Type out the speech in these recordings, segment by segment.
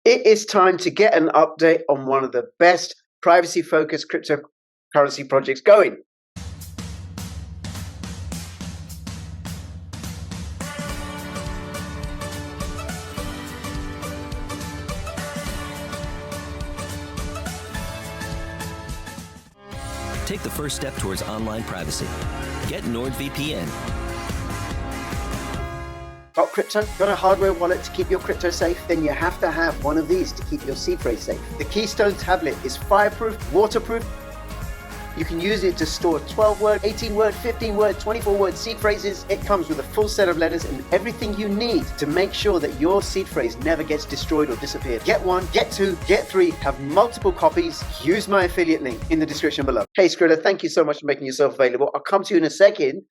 It is time to get an update on one of the best privacy-focused cryptocurrency projects going. Take the first step towards online privacy. Get NordVPN. Got crypto? Got a hardware wallet to keep your crypto safe? Then you have to have one of these to keep your seed phrase safe. The KEYSTONE tablet is fireproof, waterproof. You can use it to store 12-word, 18-word, 15-word, 24-word seed phrases. It comes with a full set of letters and everything you need to make sure that your seed phrase never gets destroyed or disappeared. Get one, get two, get three, have multiple copies. Use my affiliate link in the description below. Hey, Skrillah, thank you so much for making yourself available. I'll come to you in a second.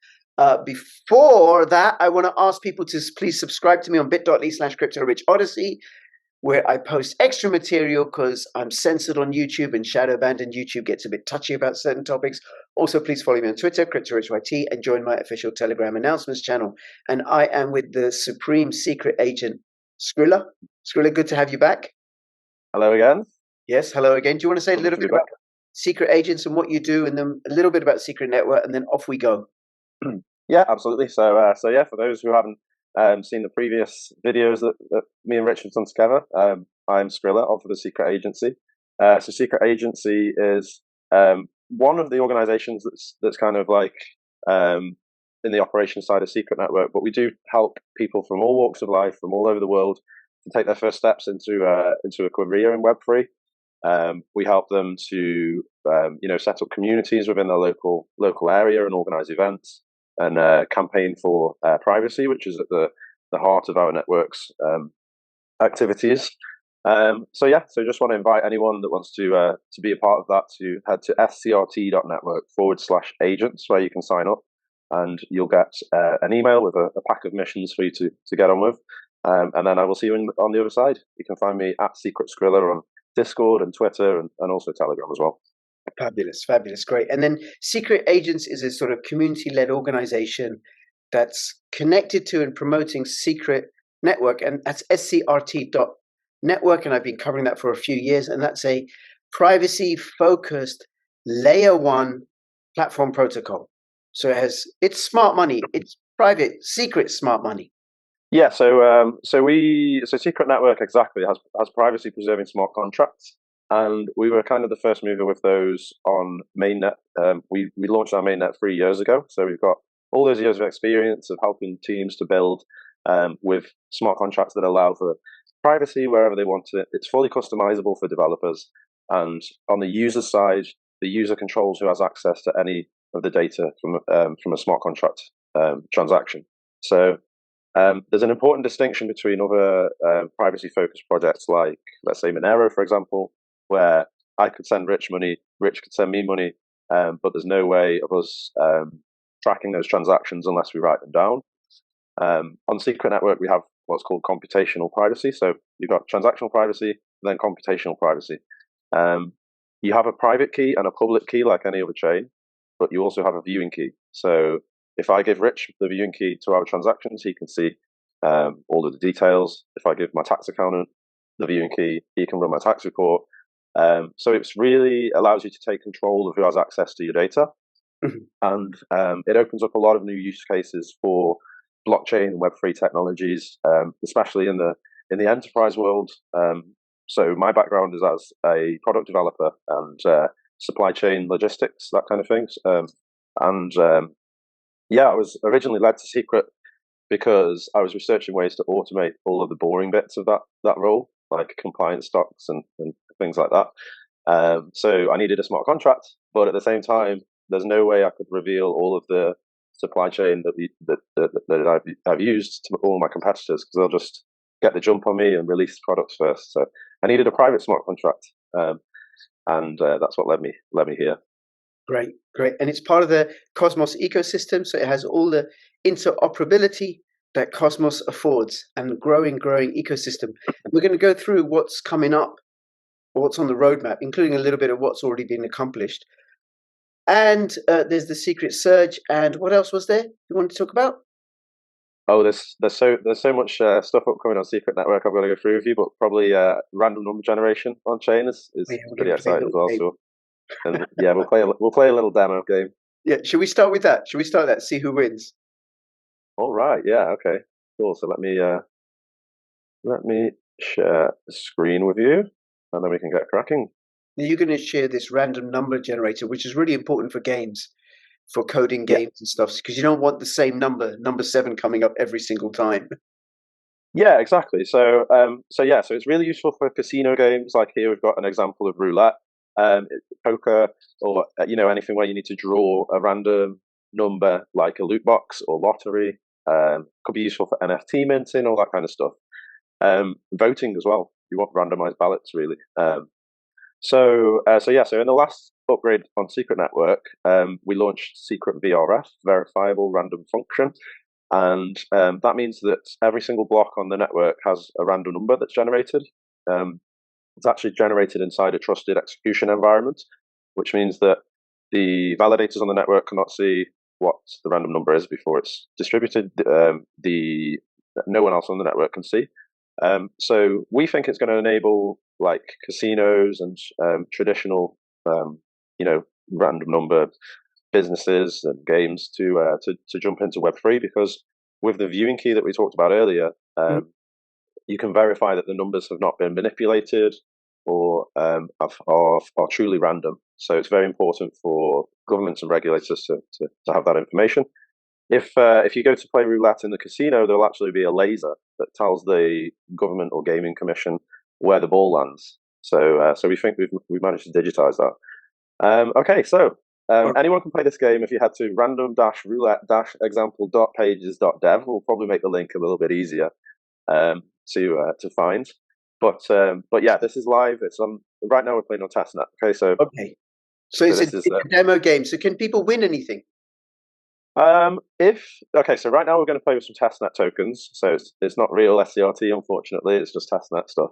Before that, I want to ask people to please subscribe to me on bit.ly/CryptoRichOdyssey, where I post extra material because I'm censored on YouTube and shadow banned, and YouTube gets a bit touchy about certain topics. Also, please follow me on Twitter, CryptoRichYT, and join my official Telegram announcements channel. And I am with the Supreme Secret Agent, Skrillah. Skrillah, good to have you back. Hello again. Yes, hello again. Do you want to say a little bit about Secret Agents and what you do, and then a little bit about Secret Network, and then off we go? Yeah, absolutely. So yeah, for those who haven't seen the previous videos that me and Rich have done together, I'm Skrillah, of the Secret Agency. So Secret Agency is one of the organizations that's kind of like in the operations side of Secret Network, but we do help people from all walks of life, from all over the world, to take their first steps into a career in Web3. We help them to set up communities within their local area and organize events and campaign for privacy, which is at the heart of our network's activities. So just want to invite anyone that wants to be a part of that to head to scrt.network/agents, where you can sign up, and you'll get an email with a pack of missions for you to get on with. And then I will see you on the other side. You can find me at Secret Skrillah on Discord and Twitter and also Telegram as well. Fabulous, fabulous, great. And then Secret Agents is a sort of community-led organization that's connected to and promoting Secret Network, and that's scrt.network, and I've been covering that for a few years, and that's a privacy-focused layer 1 platform protocol. So it's smart money, it's private, secret smart money. Yeah, so Secret Network exactly has privacy-preserving smart contracts. And we were kind of the first mover with those on mainnet. We launched our mainnet 3 years ago. So we've got all those years of experience of helping teams to build with smart contracts that allow for privacy wherever they want it. It's fully customizable for developers. And on the user side, the user controls who has access to any of the data from a smart contract transaction. So there's an important distinction between other privacy-focused projects like, let's say, Monero, for example, where I could send Rich money, Rich could send me money, but there's no way of us tracking those transactions unless we write them down. On Secret Network, we have what's called computational privacy. So you've got transactional privacy, and then computational privacy. You have a private key and a public key like any other chain, but you also have a viewing key. So if I give Rich the viewing key to our transactions, he can see all of the details. If I give my tax accountant the viewing key, he can run my tax report. So it really allows you to take control of who has access to your data, and it opens up a lot of new use cases for blockchain and Web3 technologies, especially in the enterprise world. So my background is as a product developer and supply chain logistics, that kind of things. I was originally led to Secret because I was researching ways to automate all of the boring bits of that role, like compliance stocks and things like that. So I needed a smart contract, but at the same time, there's no way I could reveal all of the supply chain that I've used to all my competitors, because they'll just get the jump on me and release products first. So I needed a private smart contract, and that's what led me here. Great, great. And it's part of the Cosmos ecosystem, so it has all the interoperability that Cosmos affords, and growing ecosystem. We're going to go through what's coming up, or what's on the roadmap, including a little bit of what's already been accomplished. And there's the Secret Surge, and what else was there you wanted to talk about? Oh, there's so much stuff upcoming on Secret Network I've got to go through with you, but probably random number generation on chain Yeah, is we're pretty going to play a exciting as little well. game. So, and yeah, we'll play a little demo game. Yeah, should we start with that? Should we start that? See who wins. All right, yeah, okay, cool. So let me share the screen with you, and then we can get cracking. Now you're going to share this random number generator, which is really important for games, for coding Yeah. games and stuff, because you don't want the same number 7, coming up every single time. Yeah, exactly. So so it's really useful for casino games. Like here, we've got an example of roulette, poker, or anything where you need to draw a random number, like a loot box or lottery. Could be useful for NFT minting, all that kind of stuff. Voting as well. You want randomized ballots, really. So in the last upgrade on Secret Network, we launched Secret VRF, Verifiable Random Function. And that means that every single block on the network has a random number that's generated. It's actually generated inside a trusted execution environment, which means that the validators on the network cannot see what the random number is before it's distributed. No one else on the network can see. So we think it's going to enable like casinos and traditional, random number businesses and games to jump into Web3, because with the viewing key that we talked about earlier, you can verify that the numbers have not been manipulated or are truly random. So it's very important for governments and regulators to have that information. If you go to play roulette in the casino, there'll actually be a laser that tells the government or gaming commission where the ball lands. So we think we've managed to digitize that. Okay, so anyone can play this game. If you head to random-roulette-example.pages.dev, we'll probably make the link a little bit easier to find. But yeah, this is live. It's on right now. We're playing on testnet. Okay, so it's a demo game. So can people win anything? So right now we're going to play with some testnet tokens. So it's not real SCRT, unfortunately. It's just testnet stuff.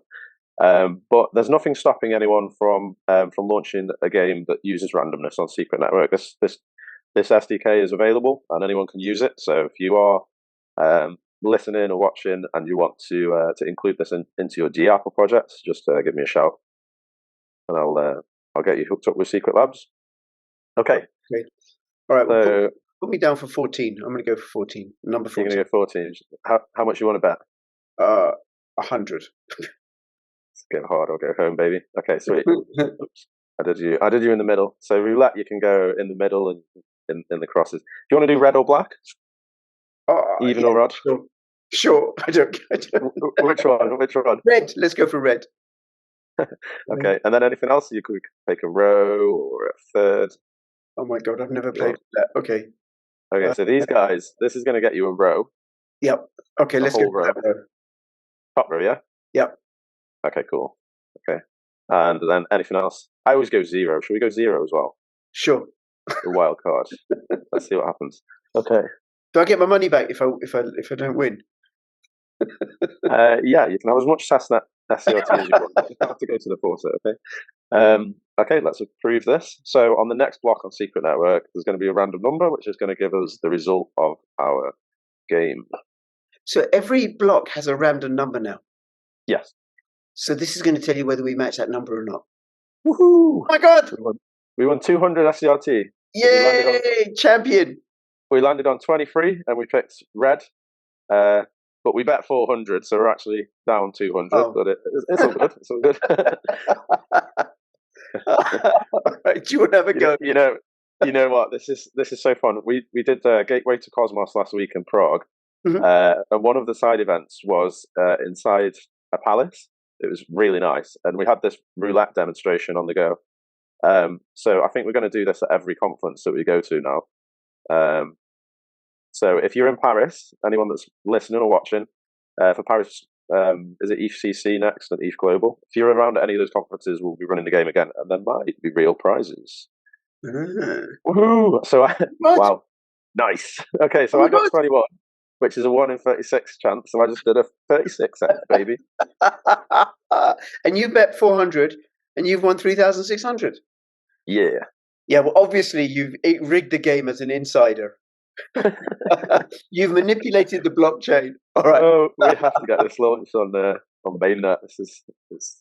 But there's nothing stopping anyone from launching a game that uses randomness on Secret Network. This SDK is available and anyone can use it. So if you are listening or watching and you want to include this into your G Apple project, just give me a shout, and I'll get you hooked up with Secret Labs. Okay. Great. All right. So, put me down for 14. I'm going to go for 14. Number 14. You're going to go 14. How much you want to bet? 100. It's getting hard. I'll go home, baby. Okay, sweet. Oops. I did you in the middle. So roulette, you can go in the middle and in the crosses. Do you want to do red or black? Even or odd? Sure. I don't. Which one? Red. Let's go for red. Okay, and then anything else? You could take a row or a third. Oh my god, I've never played that. Okay. Okay, so these guys, this is going to get you a row. Yep. Okay, let's go for that row. Top row, yeah? Yep. Okay, cool. Okay. And then anything else? I always go 0. Should we go 0 as well? Sure. The wild card. Let's see what happens. Okay. Do I get my money back if I don't win? Yeah, you can have as much testnet SCRT as you want. You have to go to the portal, okay? Okay, let's approve this. So on the next block on Secret Network, there's going to be a random number, which is going to give us the result of our game. So every block has a random number now? Yes. So this is going to tell you whether we match that number or not. Woohoo! Oh my god! We won 200 SCRT. Yay! Champion! We landed on 23 and we picked red. But we bet 400, so we're actually down 200. Oh. But it's all good. It's all good. Right, do you want to have a go? You know what? This is so fun. We did Gateway to Cosmos last week in Prague, and one of the side events was inside a palace. It was really nice, and we had this roulette demonstration on the go. So I think we're going to do this at every conference that we go to now. So if you're in Paris, anyone that's listening or watching, for Paris, is it ETHCC next and ETH Global? If you're around at any of those conferences, we'll be running the game again, and there might be real prizes. Woohoo! So wow, nice. Okay, so I got 21, which is a 1 in 36 chance. So I just did a 36x, baby. And you bet 400, and you've won 3,600. Yeah. Yeah. Well, obviously you've rigged the game as an insider. You've manipulated the blockchain. All right. Oh, we have to get this launched on mainnet. It's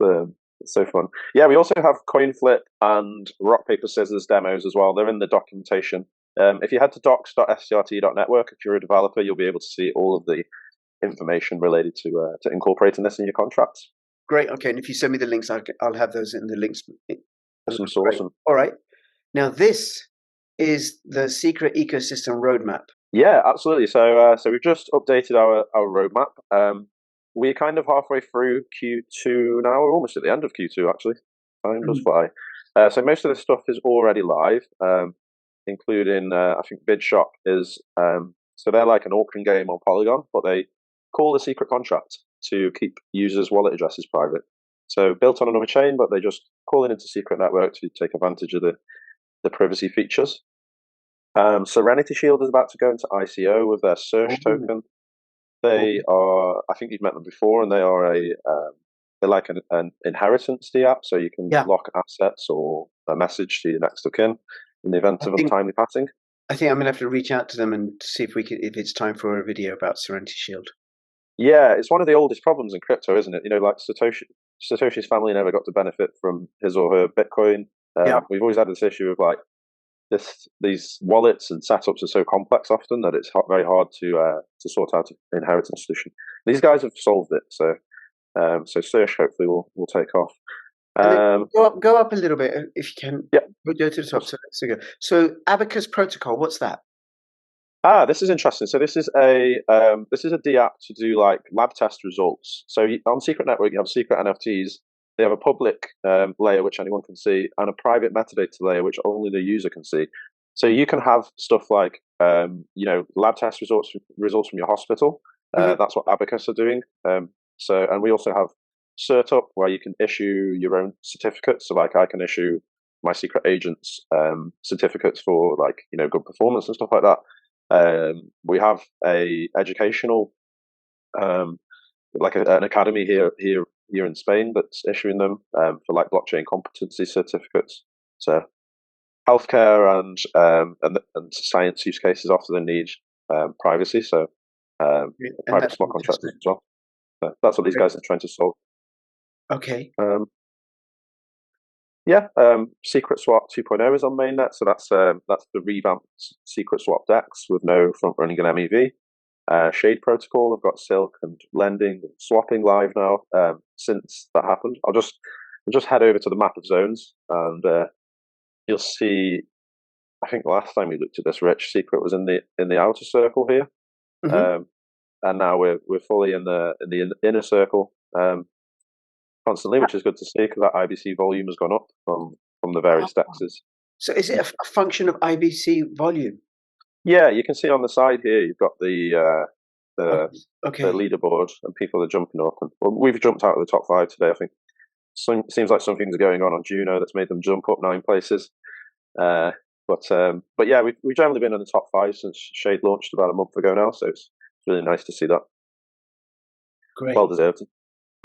so fun. Yeah, we also have coin flip and rock paper scissors demos as well. They're in the documentation. If you head to docs.scrt.network, if you're a developer, you'll be able to see all of the information related to incorporating this in your contracts. Great. Okay. And if you send me the links, I'll have those in the links. Awesome. All right. Now this is the secret ecosystem roadmap. Yeah, absolutely. So we've just updated our roadmap. We're kind of halfway through Q2 now. We're almost at the end of Q2 actually. Time does fly. So most of this stuff is already live, including I think BidShop is so they're like an auction game on Polygon, but they call a secret contract to keep users' wallet addresses private. So built on another chain, but they just call it into secret network to take advantage of the privacy features. Serenity Shield is about to go into ICO with their Search token. They are, I think you've met them before, and they are they're like an inheritance app, so you can lock assets or a message to your next of kin in the event of untimely passing. I think I'm gonna have to reach out to them and see if it's time for a video about Serenity Shield. Yeah, it's one of the oldest problems in crypto, isn't it? You know, like Satoshi's family never got to benefit from his or her Bitcoin. We've always had this issue of like these wallets and setups are so complex often that it's very hard to sort out an inheritance solution. These guys have solved it, so Search hopefully will take off. Go up a little bit if you can. Yeah, go to the top. So Abacus Protocol, what's that? This is interesting. So this is a D app to do like lab test results. So on Secret Network, you have secret NFTs. They have a public layer which anyone can see, and a private metadata layer which only the user can see. So you can have stuff like lab test results from your hospital. That's what Abacus are doing. And we also have CertUp, where you can issue your own certificates. So like I can issue my secret agents certificates for like good performance and stuff like that. We have a educational like an academy here in Spain that's issuing them for like blockchain competency certificates. So healthcare and science use cases often need privacy. So private smart contracts as well. So that's what these guys are trying to solve. Okay. Secret Swap 2.0 is on mainnet, so that's the revamped Secret Swap DEX with no front running and MEV. Shade Protocol, I've got Silk and lending and swapping live now. Since that happened, I'll just head over to the map of zones, and you'll see. I think last time we looked at this, Rich, Secret was in the outer circle here, and now we're fully in the inner circle constantly, which is good to see because that IBC volume has gone up from the various DEXs. So is it a function of IBC volume? Yeah, you can see on the side here, you've got the leaderboard, and people are jumping up. And we've jumped out of the top 5 today. I think seems like something's going on Juno that's made them jump up 9 places. But yeah, we've generally been in the top 5 since Shade launched about a month ago now. So it's really nice to see that. Great, well deserved.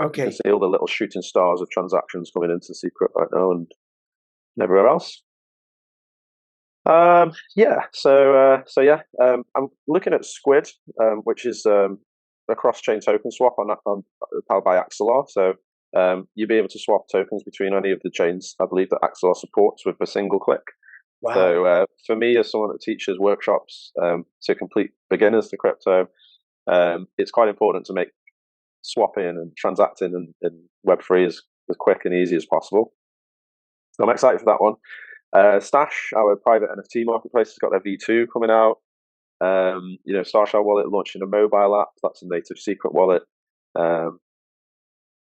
Okay, you can see all the little shooting stars of transactions coming into Secret right now and everywhere else. I'm looking at Squid, which is a cross-chain token swap on powered by Axelar. So you'll be able to swap tokens between any of the chains, I believe, that Axelar supports with a single click. Wow. So for me, as someone that teaches workshops to complete beginners to crypto, it's quite important to make swapping and transacting in Web3 as quick and easy as possible. So I'm excited for that one. Stash, our private NFT marketplace, has got their V2 coming out. Starshell Wallet launching a mobile app. That's a native secret wallet.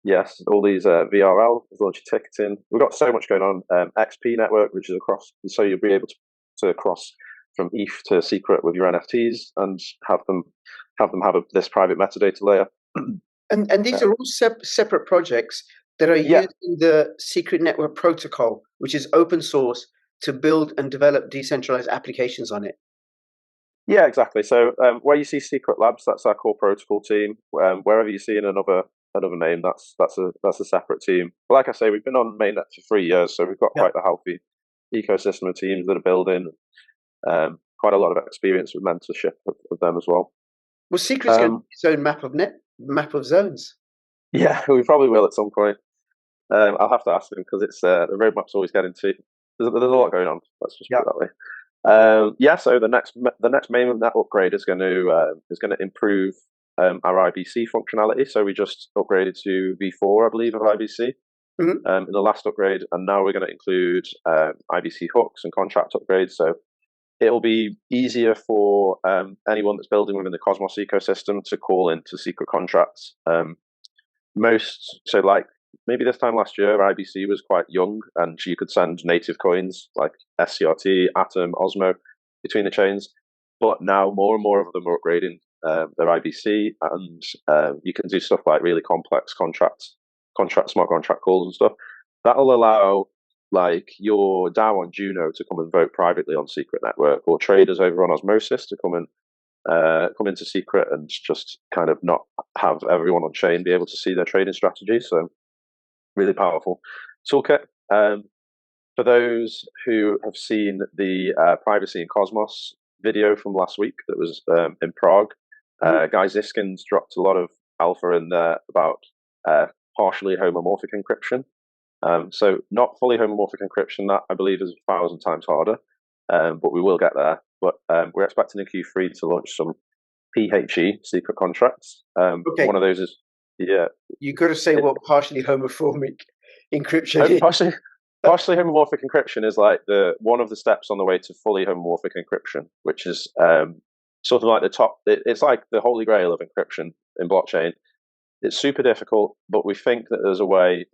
Yes, all these VRL is launching ticketing. We've got so much going on. XP Network, which is across, so you'll be able to cross from ETH to secret with your NFTs and have them have this private metadata layer. And these are all separate projects that are using the Secret Network protocol, which is open source, to build and develop decentralized applications on it. Yeah, exactly. So where you see Secret Labs, that's our core protocol team. Wherever you see in another name, that's a separate team. But like I say, we've been on mainnet for 3 years, so we've got quite a healthy ecosystem of teams that are building. quite a lot of experience with mentorship of them as well. Well, Secret's going to be its own map of zones. Yeah, we probably will at some point. I'll have to ask them because it's the roadmap's always getting to. There's a lot going on. Let's just put it that way. So the next mainnet upgrade is going to improve our IBC functionality. So we just upgraded to V4, I believe, of IBC in the last upgrade, and now we're going to include IBC hooks and contract upgrades. So it'll be easier for anyone that's building within the Cosmos ecosystem to call into secret contracts. Like maybe this time last year, IBC was quite young, and you could send native coins like SCRT, Atom, Osmo between the chains. But now more and more of them are upgrading their IBC, and you can do stuff like really complex smart contract calls and stuff. That'll allow like your DAO on Juno to come and vote privately on Secret Network, or traders over on Osmosis to come into Secret and just kind of not have everyone on chain be able to see their trading strategy. So really powerful toolkit. For those who have seen the Privacy in Cosmos video from last week that was in Prague, Guy Ziskins dropped a lot of alpha in there about partially homomorphic encryption. So not fully homomorphic encryption, that I believe is 1,000 times harder, but we will get there. But we're expecting in Q3 to launch some PHE secret contracts. Okay. One of those is, yeah. You've got to say what partially homomorphic encryption is. Partially homomorphic encryption is like one of the steps on the way to fully homomorphic encryption, which is something like the top. It's like the holy grail of encryption in blockchain. It's super difficult, but we think that there's a way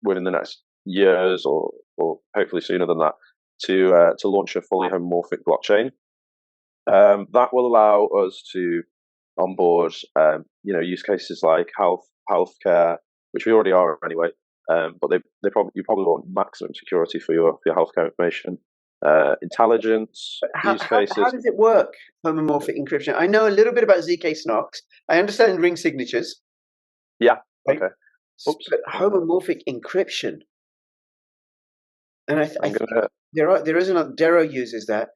within the next years, or hopefully sooner than that, to launch a fully homomorphic blockchain. That will allow us to onboard, use cases like healthcare, which we already are anyway. But you probably want maximum security for your healthcare information. Intelligence use cases. How does it work? Homomorphic encryption. I know a little bit about ZK SNOCs. I understand ring signatures. Yeah. Right? Okay. Oops. But homomorphic encryption, and I think there is another. Dero uses that,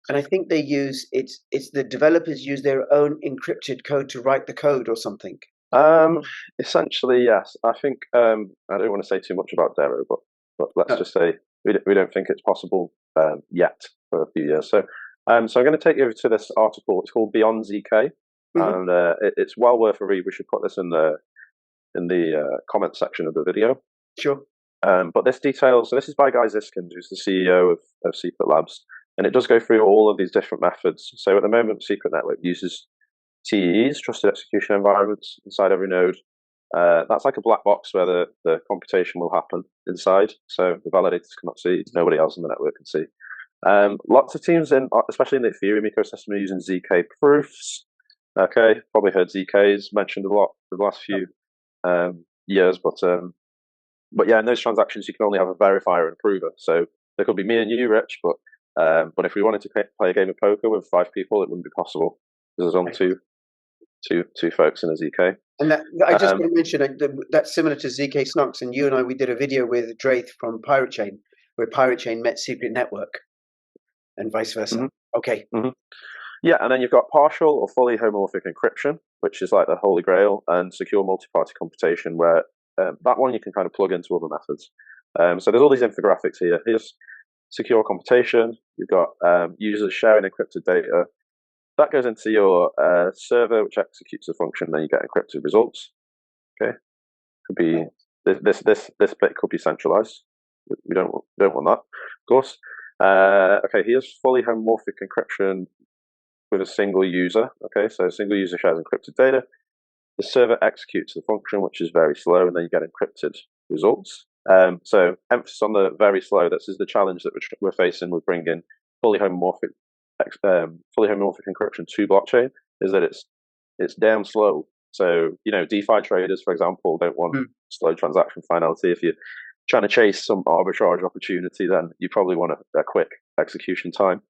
and I think they use it's the developers use their own encrypted code to write the code or something. Essentially, yes. I think I don't want to say too much about Dero, but let's just say we don't think it's possible yet for a few years. So I'm going to take you over to this article. It's called Beyond ZK, and it's well worth a read. We should put this in the comment section of the video. Sure. But this details. So this is by Guy Ziskins, who's the CEO of Secret Labs, and it does go through all of these different methods. So at the moment, Secret Network uses TEEs, trusted execution environments, inside every node. That's like a black box where the computation will happen inside, so the validators cannot see, nobody else in the network can see. Lots of teams, especially in the Ethereum ecosystem, are using ZK proofs. Okay, probably heard ZKs mentioned a lot for the last few years, but yeah, in those transactions you can only have a verifier and prover. So there could be me and you, Rich, but if we wanted to play a game of poker with 5 people, it wouldn't be possible because there's only two folks in a ZK. And that, I just want to mention that's similar to ZK SNOCs, and you and I, we did a video with Draith from Pirate Chain, where Pirate Chain met Secret Network, and vice versa. Mm-hmm. Okay. Mm-hmm. Yeah, and then you've got partial or fully homomorphic encryption, which is like the holy grail, and secure multi-party computation, where that one you can kind of plug into other methods. So there's all these infographics here. Here's secure computation. You've got users sharing encrypted data. That goes into your server, which executes the function. Then you get encrypted results. Okay, could be this bit could be centralized. We don't want that, of course. Okay, here's fully homomorphic encryption with a single user. Okay, so a single user shares encrypted data. The server executes the function, which is very slow, and then you get encrypted results. So emphasis on the very slow. This is the challenge that we're facing with bringing fully homomorphic encryption to blockchain, is that it's damn slow. So DeFi traders, for example, don't want slow transaction finality. If you're trying to chase some arbitrage opportunity, then you probably want a quick execution time.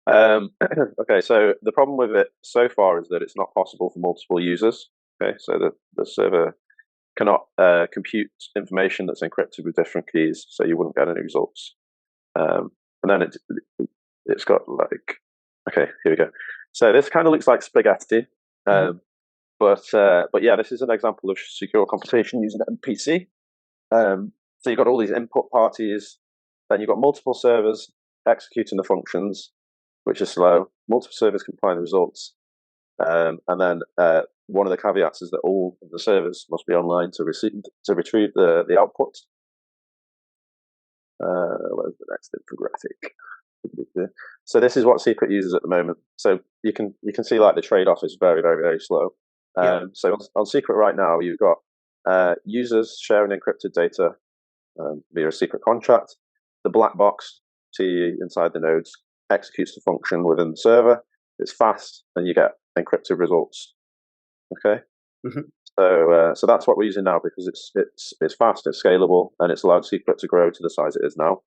Okay, so the problem with it so far is that it's not possible for multiple users. Okay, so the server cannot compute information that's encrypted with different keys, so you wouldn't get any results. And then it's got like, okay, here we go. So this kind of looks like spaghetti, but yeah, this is an example of secure computation using MPC. So you've got all these input parties, then you've got multiple servers executing the functions, which is slow. Multiple servers can find the results, and then one of the caveats is that all of the servers must be online to retrieve the output. Where's the next infographic? So this is what Secret uses at the moment. So you can see like the trade-off is very, very, very slow. So on Secret right now, you've got users sharing encrypted data via a secret contract. The black box T inside the nodes executes the function within the server. It's fast, and you get encrypted results. Okay. So that's what we're using now because it's fast, it's scalable, and it's allowed Secret to grow to the size it is now.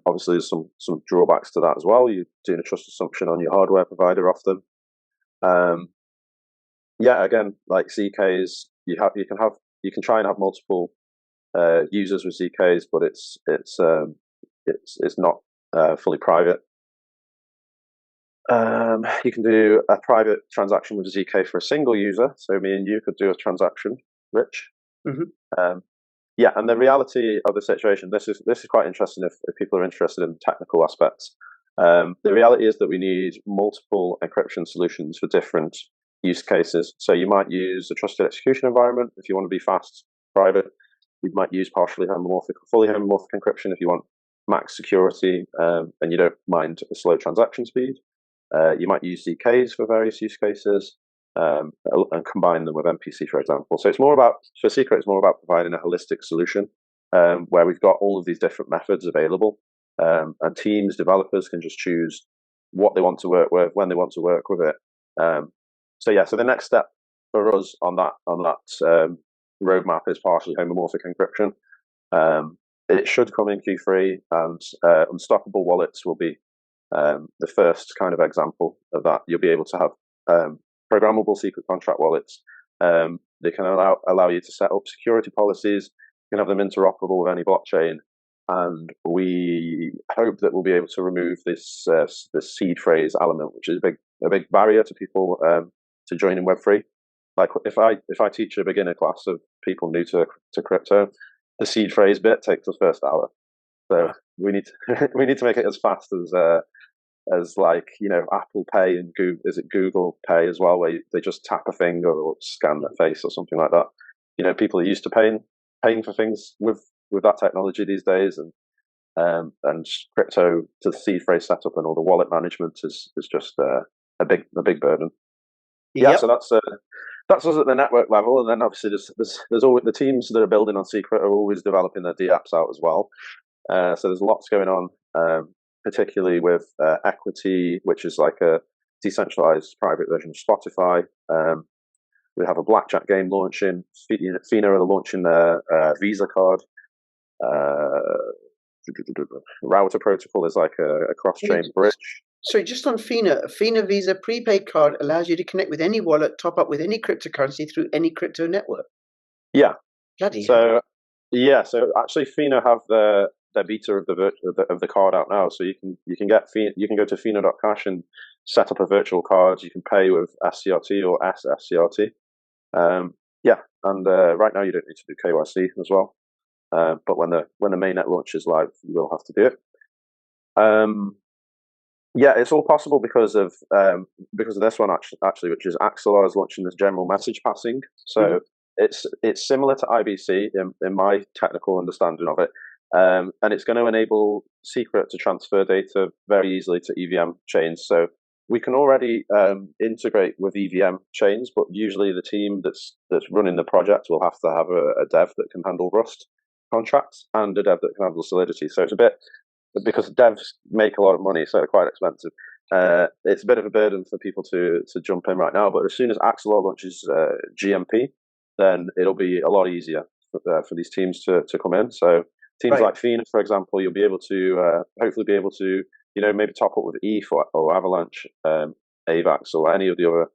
Obviously, there's some drawbacks to that as well. You're doing a trust assumption on your hardware provider often. Yeah, again, like ZKs, you can try and have multiple users with ZKs, but it's not fully private. You can do a private transaction with a ZK for a single user. So me and you could do a transaction, Rich. Yeah, and the reality of the situation, this is quite interesting if people are interested in technical aspects. The reality is that we need multiple encryption solutions for different use cases. So you might use a trusted execution environment if you want to be fast, private. You might use partially homomorphic or fully homomorphic encryption if you want max security and you don't mind a slow transaction speed. You might use ZKs for various use cases and combine them with MPC, for example. So it's more about, for Secret, it's more about providing a holistic solution where we've got all of these different methods available, and teams, developers can just choose what they want to work with, when they want to work with it. So yeah, so the next step for us on that roadmap is partially homomorphic encryption. It should come in Q3, and unstoppable wallets will be the first kind of example of that. You'll be able to have programmable secret contract wallets. They can allow you to set up security policies. You can have them interoperable with any blockchain, and we hope that we'll be able to remove this seed phrase element, which is a big barrier to people to joining Web3. Like if I teach a beginner class of people new to crypto, the seed phrase bit takes the first hour. So we need to make it as fast as like, you know, Apple Pay and Google Pay as well, where they just tap a finger or scan their face or something like that. You know, people are used to paying for things with that technology these days, and crypto to the seed phrase setup and all the wallet management is just a big burden. Yeah, so that's us at the network level, and then obviously there's always the teams that are building on Secret are always developing their DApps out as well. So there's lots going on, particularly with Equity, which is like a decentralized private version of Spotify. We have a blackjack game launching. Fina are launching their Visa card. Router Protocol is like a cross-chain bridge. So just on Fina Visa prepaid card allows you to connect with any wallet, top up with any cryptocurrency through any crypto network. Yeah. Bloody hell. So actually Fina have their beta of the card out now. So you can go to Fina.cash and set up a virtual card. You can pay with SCRT or SSCRT. And right now you don't need to do KYC as well. But when the mainnet launches live, you will have to do it. Yeah, it's all possible because of this one actually, which is Axelar is launching this general message passing. So it's similar to IBC in my technical understanding of it, and it's going to enable Secret to transfer data very easily to EVM chains. So we can already integrate with EVM chains, but usually the team that's running the project will have to have a dev that can handle Rust contracts and a dev that can handle Solidity. So it's a bit, because devs make a lot of money, so they're quite expensive. It's a bit of a burden for people to jump in right now, but as soon as Axelar launches GMP, then it'll be a lot easier for these teams to come in. So teams like Fina, for example, you'll be able to hopefully be able to, you know, maybe top up with ETH or Avalanche, AVAX, or any of the other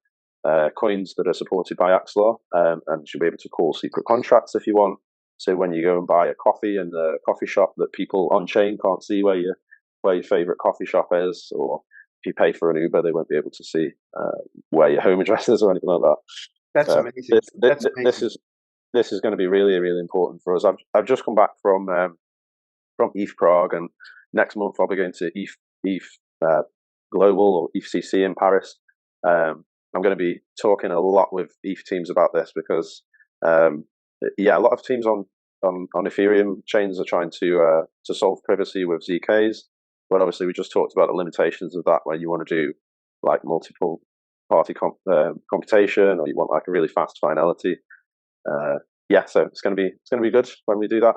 coins that are supported by Axelar, and you'll be able to call secret contracts if you want. So when you go and buy a coffee in the coffee shop that people on chain can't see where where your favorite coffee shop is, or if you pay for an Uber, they won't be able to see where your home address is or anything like that. That's So amazing. That's amazing. This is going to be really, really important for us. I've just come back from ETH Prague, and next month I'll be going to ETH Global or ETHCC in Paris. I'm going to be talking a lot with ETH teams about this because, a lot of teams on Ethereum chains are trying to solve privacy with ZKs, but obviously we just talked about the limitations of that when you want to do like multiple party computation, or you want like a really fast finality. So it's going to be good when we do that.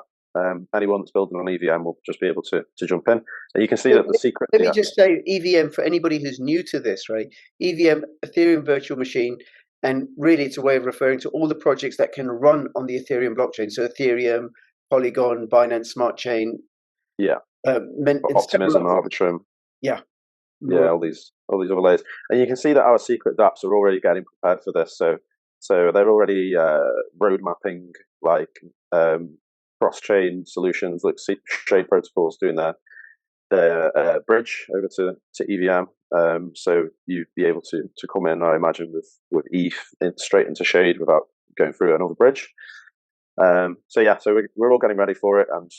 Anyone that's building on EVM will just be able to jump in, and you can see that the secret. Let me just say EVM for anybody who's new to this, right? EVM, Ethereum Virtual Machine, and really it's a way of referring to all the projects that can run on the Ethereum blockchain. So Ethereum, Polygon, Binance Smart Chain, Optimism, Arbitrum, all these other layers, and you can see that our secret dApps are already getting prepared for this. So they're already road mapping like cross-chain solutions, like Shade Protocols doing their bridge over to EVM. So you'd be able to come in, I imagine, with ETH straight into Shade without going through another bridge. So we're all getting ready for it, and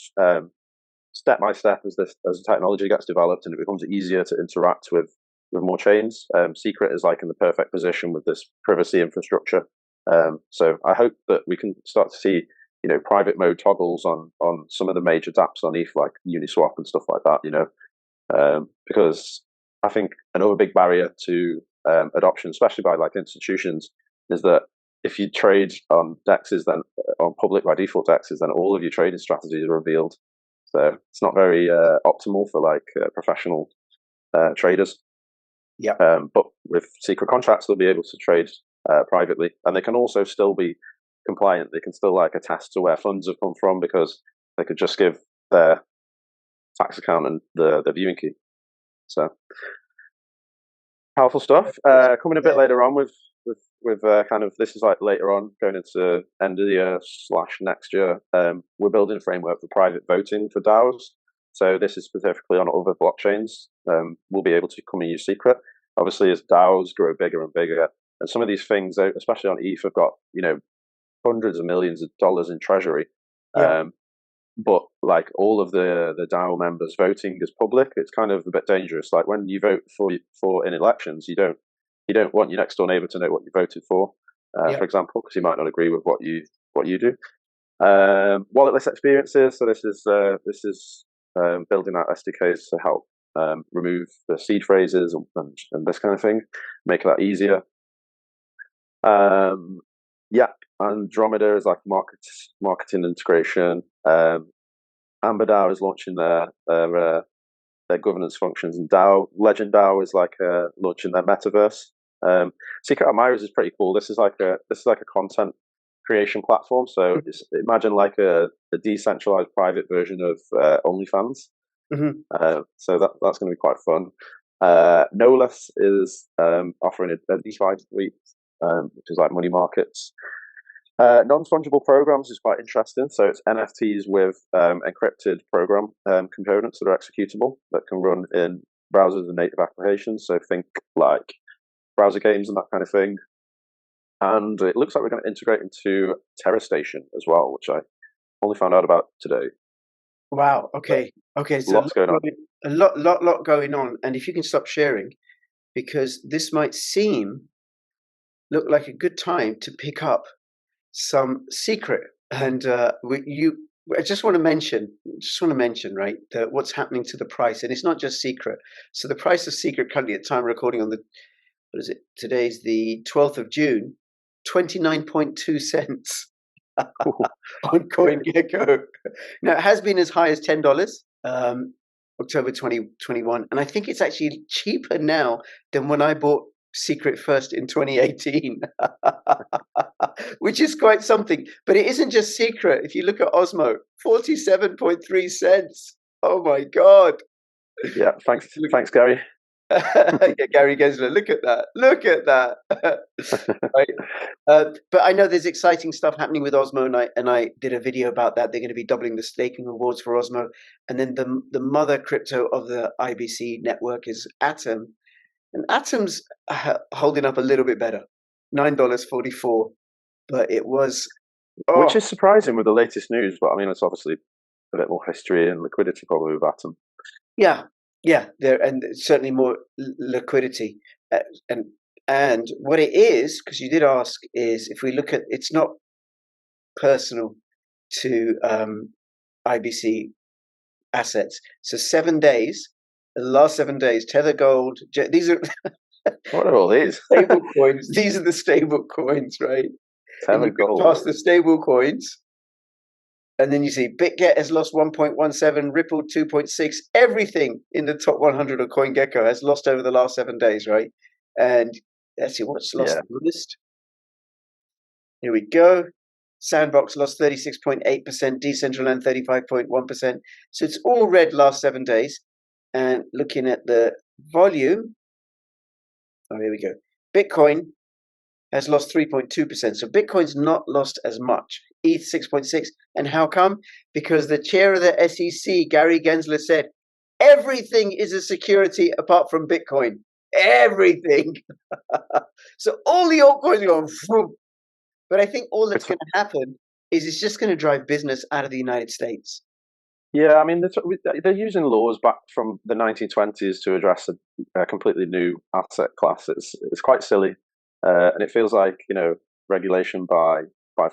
step by step as the technology gets developed and it becomes easier to interact with more chains, Secret is like in the perfect position with this privacy infrastructure. So I hope that we can start to see, private mode toggles on some of the major dApps on ETH, like Uniswap and stuff like that, because I think another big barrier to adoption, especially by like institutions, is that if you trade on DEXs, then on public by default DEXs, then all of your trading strategies are revealed. So it's not very optimal for like professional traders. Yeah. But with secret contracts, they'll be able to trade privately, and they can also still be compliant. They can still like attest to where funds have come from, because they could just give their tax account and the viewing key. So powerful stuff. Coming a bit later on with kind of, this is like later on going into end of the year / next year. We're building a framework for private voting for DAOs. So this is specifically on other blockchains. We'll be able to come and use secret. Obviously, as DAOs grow bigger and bigger, and some of these things, especially on ETH, have got hundreds of millions of dollars in treasury. Yeah. But like all of the DAO members voting is public. It's kind of a bit dangerous. Like when you vote for in elections, you don't want your next door neighbor to know what you voted for, for example, because he might not agree with what you do. Walletless experiences. So this is building out SDKs to help remove the seed phrases and this kind of thing, make that easier. Andromeda is like marketing integration. Amber DAO is launching their governance functions, and DAO Legend DAO is like launching their metaverse. Secret Admirers is pretty cool. This is like a content creation platform. So imagine like a decentralized private version of OnlyFans. Mm-hmm. So that's going to be quite fun. No Less is offering a DeFi suite, which is like money markets. Non-fungible programs is quite interesting. So it's NFTs with encrypted program components that are executable, that can run in browsers and native applications. So think like browser games and that kind of thing. And it looks like we're going to integrate into TerraStation as well, which I only found out about today. Wow. Okay. So lots going on. A lot going on. And if you can stop sharing, because this might look like a good time to pick up some secret. And I just want to mention, right, that what's happening to the price, and it's not just secret. So the price of secret currently at time of recording on today's the 12th of June, 29.2 cents on CoinGecko. Now it has been as high as $10, October 2021, and I think it's actually cheaper now than when I bought secret first in 2018, which is quite something. But it isn't just secret. If you look at Osmo, 47.3 cents. Oh my god. Yeah, thanks Gary. Yeah, Gary Gensler, look at that. Look at that. Right. But I know there's exciting stuff happening with Osmo, and I did a video about that. They're going to be doubling the staking rewards for Osmo. And then the mother crypto of the IBC network is Atom. And Atom's holding up a little bit better, $9.44. But it was... Which is surprising with the latest news, but I mean, it's obviously a bit more history and liquidity probably with Atom. Yeah, and certainly more liquidity, and what it is, because you did ask, is if we look at, it's not personal to IBC assets. So 7 days, the last 7 days, Tether Gold, these are What are all these? stable coins. These are the stable coins, right? Tether Gold. Past the stable coins. And then you see BitGet has lost 1.17, Ripple 2.6. Everything in the top 100 of CoinGecko has lost over the last 7 days, right? And let's see what's lost the most. Here we go. Sandbox lost 36.8%, Decentraland 35.1%. So it's all red last 7 days. And looking at the volume, here we go. Bitcoin has lost 3.2%. So Bitcoin's not lost as much. ETH 6.6. And how come? Because the chair of the SEC, Gary Gensler, said everything is a security apart from Bitcoin. Everything. So all the altcoins are going, whoop. But I think all that's going to happen is it's just going to drive business out of the United States. Yeah, I mean, they're using laws back from the 1920s to address a completely new asset class. It's quite silly. And it feels like, regulation by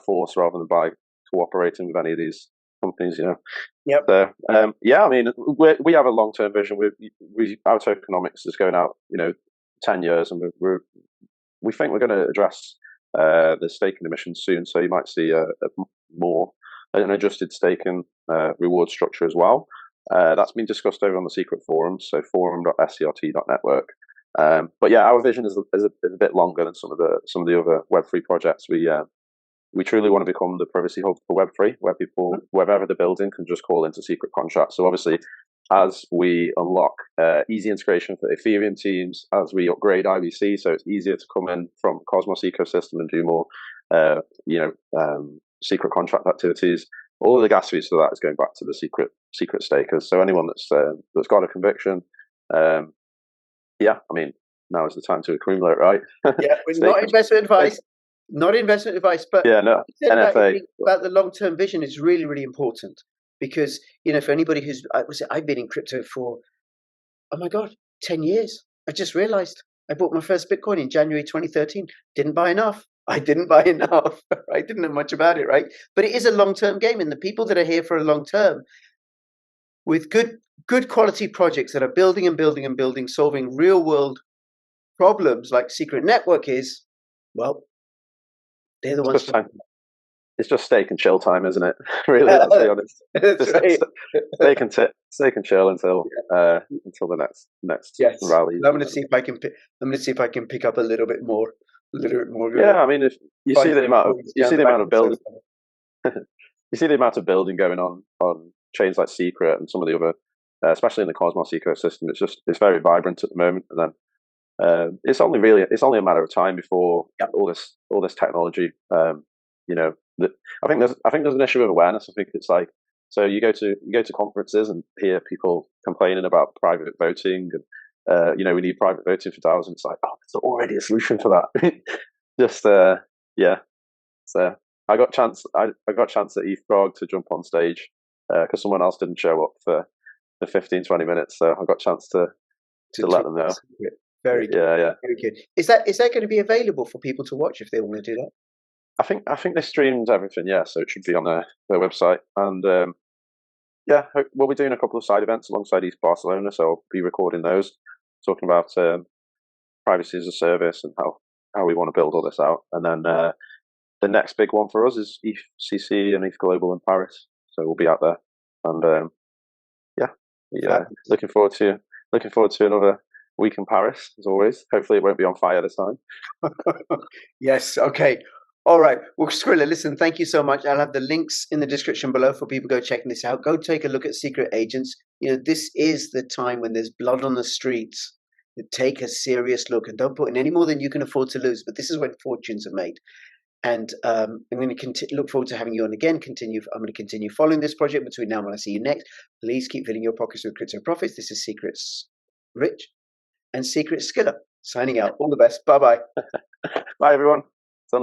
force rather than by cooperating with any of these companies, Yep. So, I mean, we have a long-term vision. Our tokenomics is going out, 10 years, and we think we're going to address the staking emissions soon. So you might see an adjusted staking reward structure as well. That's been discussed over on the secret forums, so forum.scrt.network. But yeah, our vision is a bit longer than some of the other Web3 projects. We truly want to become the privacy hub for Web3, where people, wherever they're building, can just call into secret contracts. So obviously, as we unlock easy integration for Ethereum teams, as we upgrade IBC, so it's easier to come in from Cosmos ecosystem and do more, secret contract activities. All of the gas fees for that is going back to the secret stakers. So anyone that's got a conviction. I mean, now is the time to accumulate, right? Yeah, not investment advice. Not investment advice, but NFA. About the long-term vision is really, really important because, for anybody I've been in crypto for, 10 years. I just realized I bought my first Bitcoin in January 2013. Didn't buy enough. I didn't buy enough. I didn't know much about it, right? But it is a long-term game, and the people that are here for a long term with good quality projects that are building and building and building, solving real world problems like Secret Network is, well, they're the ones. It's just stake and chill time, isn't it? Really, let's be honest. That's right. Stake and chill until the next rally. I'm going to see if I can pick up a little bit more. Yeah, I mean, if you see the amount of building, you see the amount of building going on chains like Secret and some of the other, especially in the Cosmos ecosystem. It's very vibrant at the moment, and then it's only a matter of time before all this technology. I think there's an issue of awareness. I think it's like, so you go to conferences and hear people complaining about private voting and we need private voting for DAOs, and it's like, there's already a solution for that. So I got chance at ETH to jump on stage because someone else didn't show up for 15-20 minutes, so I got a chance to let them know. Very good. Yeah. Very good. Is that going to be available for people to watch if they want to do that? I think they streamed everything, so it should be on their website. And we'll be doing a couple of side events alongside East Barcelona, so I'll be recording those, talking about privacy as a service and how we want to build all this out. And then the next big one for us is ETHCC and ETH Global in Paris, so we'll be out there. And looking forward to another week in Paris, as always. Hopefully it won't be on fire this time. Yes, okay. All right. Well, Skrillah, listen, thank you so much. I'll have the links in the description below for people to go checking this out. Go take a look at Secret Agents. This is the time when there's blood on the streets. take a serious look and don't put in any more than you can afford to lose. But this is when fortunes are made. And I'm going to look forward to having you on again. I'm going to continue following this project between now and when I see you next. Please keep filling your pockets with crypto profits. This is Secrets Rich and Secret Skrillah signing out. All the best. Bye-bye. Bye, everyone.